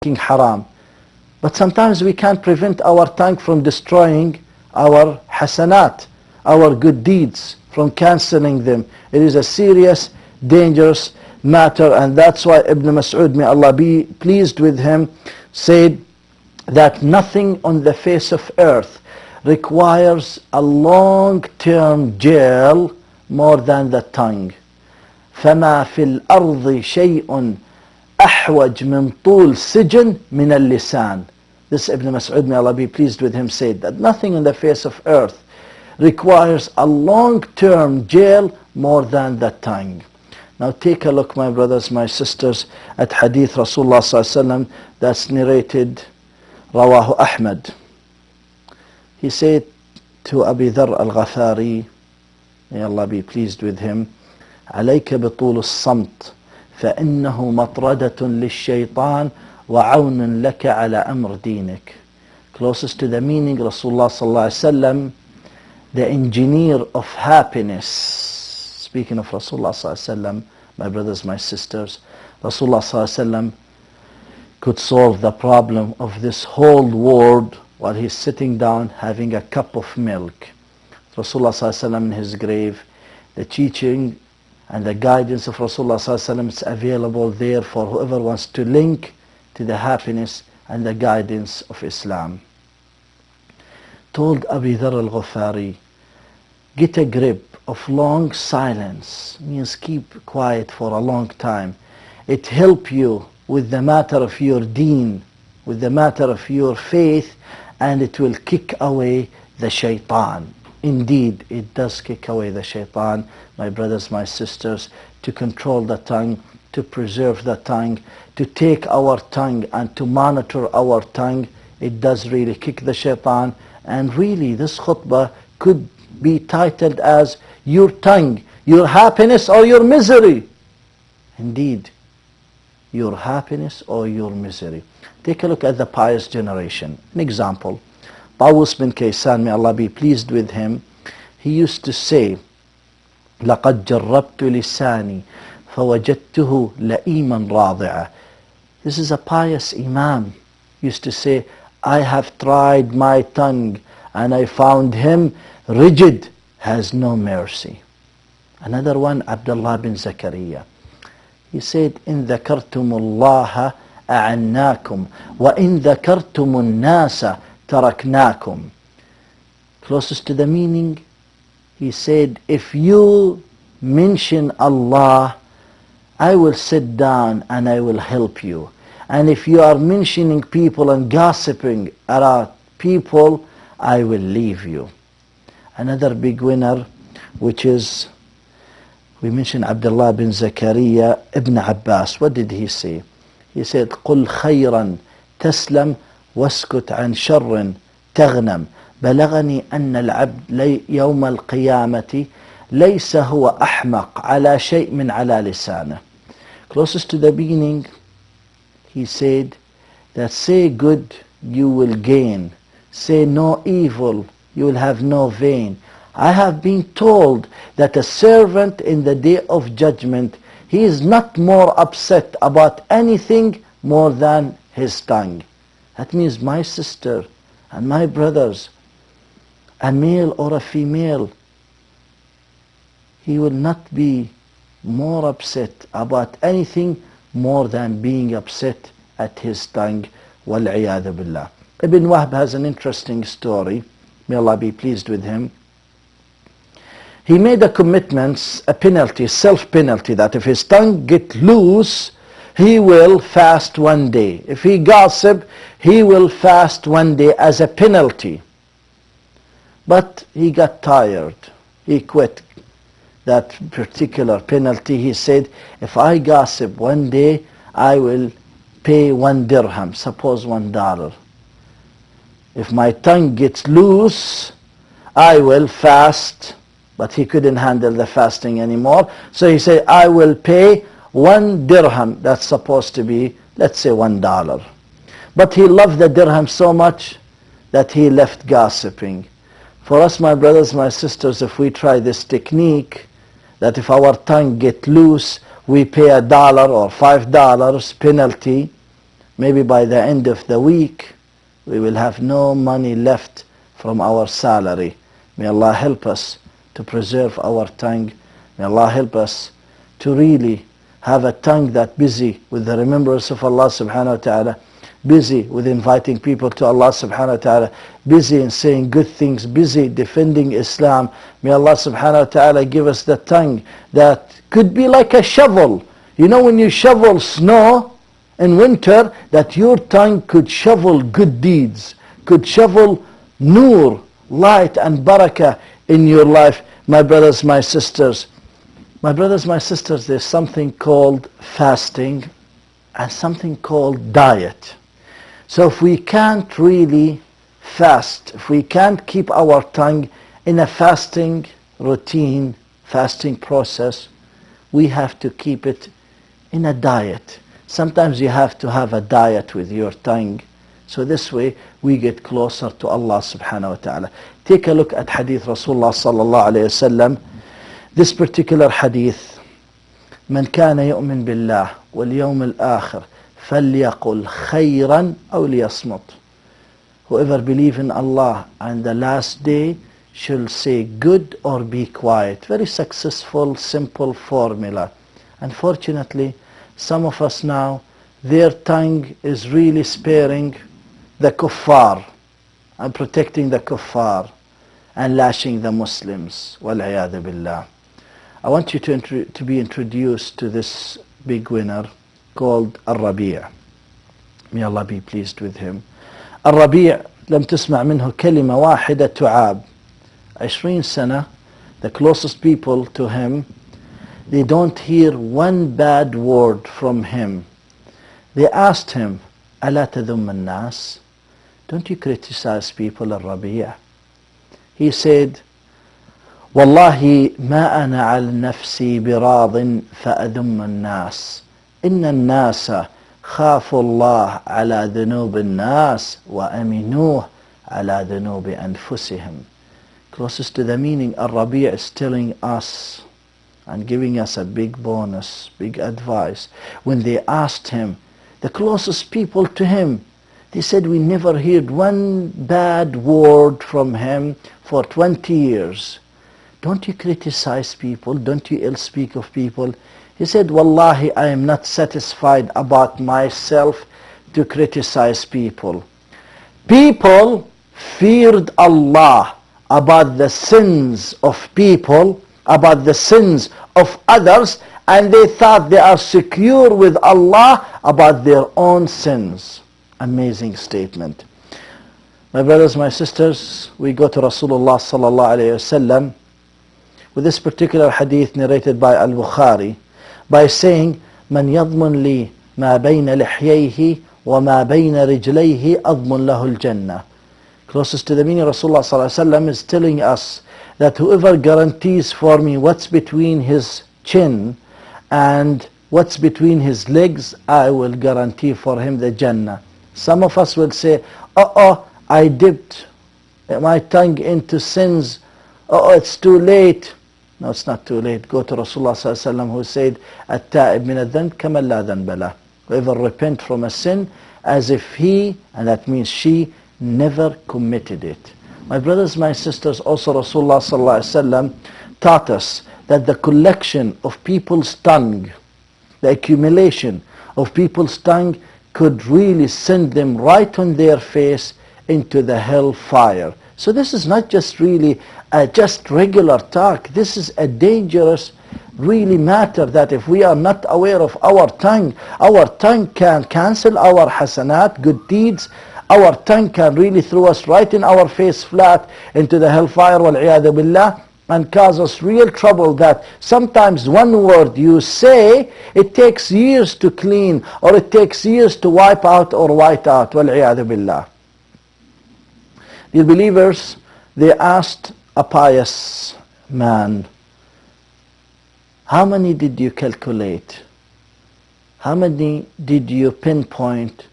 haram. But sometimes we can't prevent our tongue from destroying our hasanat, our good deeds, from cancelling them. It is a serious, dangerous matter, and that's why Ibn Mas'ud, may Allah be pleased with him, said that nothing on the face of earth requires a long-term jail more than the tongue. فما في الأرض شيء أحوج من طول سجن من اللسان. This Ibn Mas'ud, may Allah be pleased with him, said that nothing on the face of earth requires a long-term jail more than the tongue. Now take a look, my brothers, my sisters, at hadith Rasulullah sallallahu alaihi wasallam that's narrated, Rawahu Ahmad. He said to Abi Dharr al-Ghafari, may Allah be pleased with him, عليك بطول الصمت فإنه مطردة للشيطان وعون لك على أمر دينك. Closest to the meaning, Rasulullah sallallahu alaihi wasallam, the engineer of happiness. Speaking of Rasulullah sallallahu alaihi wasallam, my brothers, my sisters, Rasulullah sallallahu alaihi wasallam could solve the problem of this whole world while he's sitting down having a cup of milk. Rasulullah sallallahu alaihi wasallam in his grave, the teaching and the guidance of Rasulullah sallallahu alaihi wasallam is available there for whoever wants to link to the happiness and the guidance of Islam. Told Abi Dharr al-Ghafari, get a grip of long silence, means keep quiet for a long time. It helps you with the matter of your deen, with the matter of your faith, and it will kick away the shaitan. Indeed, it does kick away the shaitan, my brothers, my sisters, to control the tongue, to preserve the tongue, to take our tongue and to monitor our tongue. It does really kick the shaitan. And really, this khutbah could be titled as your tongue, your happiness or your misery. Indeed, your happiness or your misery. Take a look at the pious generation. An example, Tawus bin Kaysan, may Allah be pleased with him, he used to say, لَقَدْ جَرَّبْتُ لِسَانِي فَوَجَدْتُهُ لَئِيمًا رَاضِعًا. This is a pious imam. He used to say, I have tried my tongue and I found him rigid, has no mercy. Another one, Abdullah bin Zakaria. He said, إِن ذَكَرْتُمُ اللَّهَ أَعَنَّاكُمْ وَإِن ذَكَرْتُمُ النَّاسَ تَرَكْنَاكُمْ. Closest to the meaning, he said, if you mention Allah, I will sit down and I will help you. And if you are mentioning people and gossiping about people, I will leave you. Another big winner, which is, we mentioned Abdullah bin Zakaria ibn Abbas. What did he say? He said, قُلْ خَيْرًا تَسْلَمْ واسكت عن شر تغنم بلغني أن العبد يوم القيامة ليس هو أحمق على شيء من على لسانه. Closest to the beginning, he said that say good, you will gain. Say no evil, you will have no gain. I have been told that a servant in the day of judgment, he is not more upset about anything more than his tongue. That means my sister and my brothers, a male or a female, he will not be more upset about anything more than being upset at his tongue. Wal-'iyadhu billah. Ibn Wahb has an interesting story. May Allah be pleased with him. He made a commitment, a penalty, self-penalty, that if his tongue get loose, he will fast one day. If he gossip, he will fast one day as a penalty. But he got tired. He quit that particular penalty. He said, if I gossip one day, I will pay 1 dirham, suppose $1. If my tongue gets loose, I will fast. But he couldn't handle the fasting anymore. So he said, I will pay 1 dirham. That's supposed to be, let's say, $1. But he loved the dirham so much that he left gossiping. For us, my brothers, my sisters, if we try this technique, that if our tongue get loose, we pay $1 or $5 penalty, maybe by the end of the week, we will have no money left from our salary. May Allah help us to preserve our tongue. May Allah help us to really have a tongue that busy with the remembrance of Allah subhanahu wa ta'ala, busy with inviting people to Allah subhanahu wa ta'ala, busy in saying good things, busy defending Islam. May Allah subhanahu wa ta'ala give us the tongue that could be like a shovel. You know, when you shovel snow in winter, that your tongue could shovel good deeds, could shovel nur, light and barakah in your life. My brothers, my sisters, there's something called fasting and something called diet. So if we can't really fast, if we can't keep our tongue in a fasting routine, fasting process, we have to keep it in a diet. Sometimes you have to have a diet with your tongue. So this way we get closer to Allah subhanahu wa ta'ala. Take a look at hadith Rasulullah sallallahu alayhi wa sallam. This particular hadith, من كان يؤمن بالله واليوم الآخر فليقل خيرا أو ليصمت. Whoever believes in Allah and the last day shall say good or be quiet. Very successful, simple formula. Unfortunately, some of us now, their tongue is really sparing the kuffar and protecting the kuffar and lashing the Muslims. وَالْعِيَاذُ بِاللَّهِ. I want you to be introduced to this big winner called الربيع. May Allah be pleased with him. الربيع لم تسمع منه كلمة واحدة تعاب. 20 سنة, the closest people to him, they don't hear one bad word from him. They asked him, ألا تذم الناس? Don't you criticize people, الربيع? He said, والله ما أنا على نفسي براض فأذم الناس إن الناس خافوا الله على ذنوب الناس وأمنوه على ذنوب أنفسهم. Closest to the meaning, الربيع is telling us and giving us a big bonus, big advice. When they asked him, the closest people to him, they said, we never heard one bad word from him for 20 years. Don't you criticize people? Don't you ill speak of people? He said, Wallahi, I am not satisfied about myself to criticize people. People feared Allah about the sins of people, about the sins of others, and they thought they are secure with Allah about their own sins. Amazing statement. My brothers, my sisters, we go to Rasulullah sallallahu alayhi wasallam with this particular hadith narrated by Al-Bukhari by saying, من يضمن لي ما بين لحييه وما بين رجليه أضمن له الجنة. Closest to the meaning, Rasulullah sallallahu alayhi wasallam is telling us that whoever guarantees for me what's between his chin and what's between his legs, I will guarantee for him the Jannah. Some of us will say, I dipped my tongue into sins. It's too late. No, it's not too late. Go to Rasulullah sallallahu alaihi wasallam who said, التائب من الذنب كمن لا ذنب له. Whoever repent from a sin as if he, and that means she, never committed it. My brothers, my sisters, also Rasulullah sallallahu alaihi wasallam taught us that the collection of people's tongue, the accumulation of people's tongue could really send them right on their face into the hell fire. So this is not just really just regular talk. This is a dangerous really matter that if we are not aware of our tongue can cancel our hasanat, good deeds. Our tongue can really throw us right in our face flat into the hellfire, wal-'iyadhu billah, and cause us real trouble that sometimes one word you say, it takes years to clean, or it takes years to wipe out or white out, wal-'iyadhu billah. Dear believers, they asked a pious man, how many did you calculate? How many did you pinpoint